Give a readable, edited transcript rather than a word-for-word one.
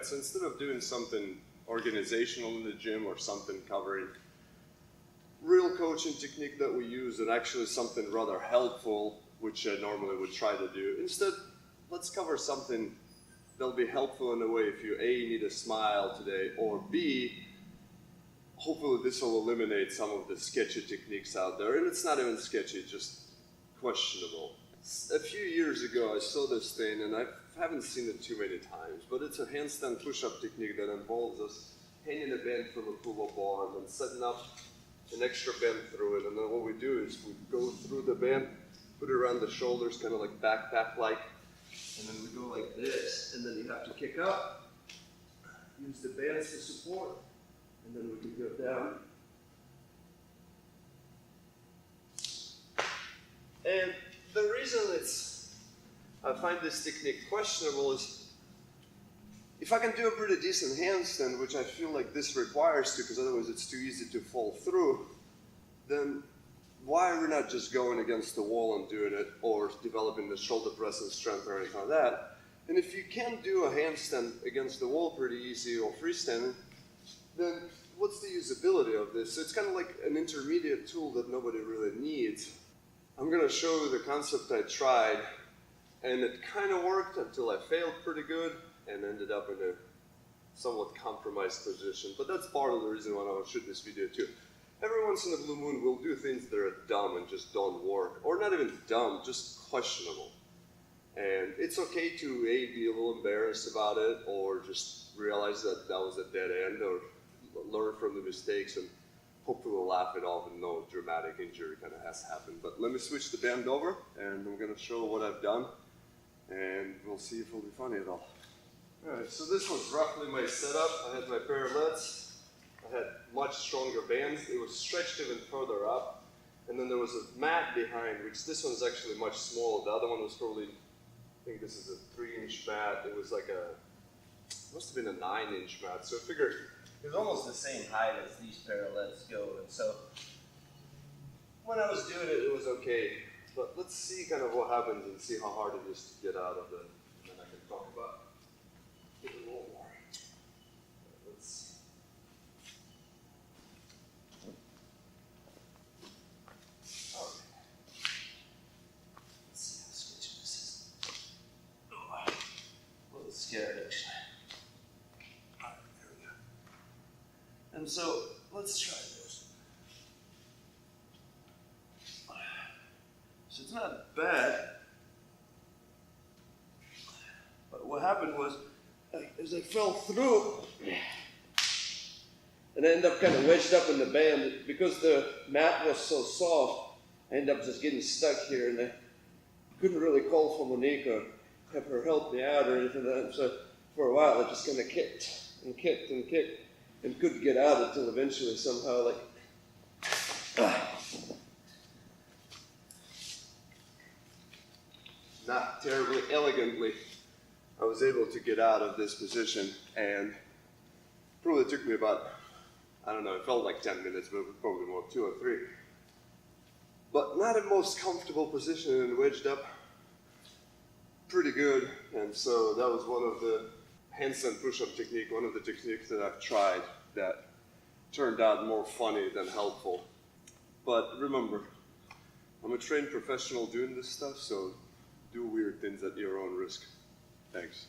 Right, so instead of doing something organizational in the gym or something covering real coaching technique that we use and actually something rather helpful, which I normally would try to do, instead, let's cover something that'll be helpful in a way if you A, need a smile today, or B, hopefully this will eliminate some of the sketchy techniques out there. And it's not even sketchy, just questionable. A few years ago, I saw this thing, and I haven't seen it too many times, but it's a handstand push-up technique that involves us hanging a band from a pull-up bar and then setting up an extra bend through it. And then what we do is we go through the band, put it around the shoulders, kind of like backpack-like, and then we go like this, and then you have to kick up, use the bands to support, and then we can go down. And the reason I find this technique questionable is if I can do a pretty decent handstand, which I feel like this requires to, because otherwise it's too easy to fall through, then why are we not just going against the wall and doing it, or developing the shoulder press and strength or anything like that? And if you can do a handstand against the wall pretty easy or freestanding, then what's the usability of this? So it's kind of like an intermediate tool that nobody really needs. I'm going to show you the concept I tried, and it kind of worked until I failed pretty good and ended up in a somewhat compromised position. But that's part of the reason why I want to shoot this video too. Every once in a blue moon, we'll do things that are dumb and just don't work. Or not even dumb, just questionable. And it's okay to A, be a little embarrassed about it, or just realize that that was a dead end, or learn from the mistakes and hopefully we'll laugh it off and no dramatic injury kind of has happened. But let me switch the band over, and I'm going to show what I've done, and we'll see if it'll be funny at all. Alright, so this was roughly my setup. I had my parallettes. I had much stronger bands. It was stretched even further up. And then there was a mat behind, which this one's actually much smaller. The other one was probably, I think this is a 3-inch mat. It was like must have been a 9-inch mat. So I figured it was almost the same height as these parallettes go. And so when I was doing it, it was okay. But let's see kind of what happens and see how hard it is to get out of it. And then I can talk about it a little more. Let's see how sketchy this is. Oh, a little scared actually. Alright, there we go. And so let's try this. So it's not bad. But what happened was, as I fell through, and I ended up kind of wedged up in the band. Because the mat was so soft, I ended up just getting stuck here, and I couldn't really call for Monique or have her help me out or anything like that. So for a while, I just kind of kicked and kicked and kicked and couldn't get out until eventually somehow, not terribly elegantly, I was able to get out of this position, and probably took me about, I don't know, it felt like 10 minutes, but it was probably more 2 or 3. But not a most comfortable position, and wedged up pretty good. And so that was one of the handstand push-up technique, one of the techniques that I've tried that turned out more funny than helpful. But remember, I'm a trained professional doing this stuff, so do weird things at your own risk. Thanks.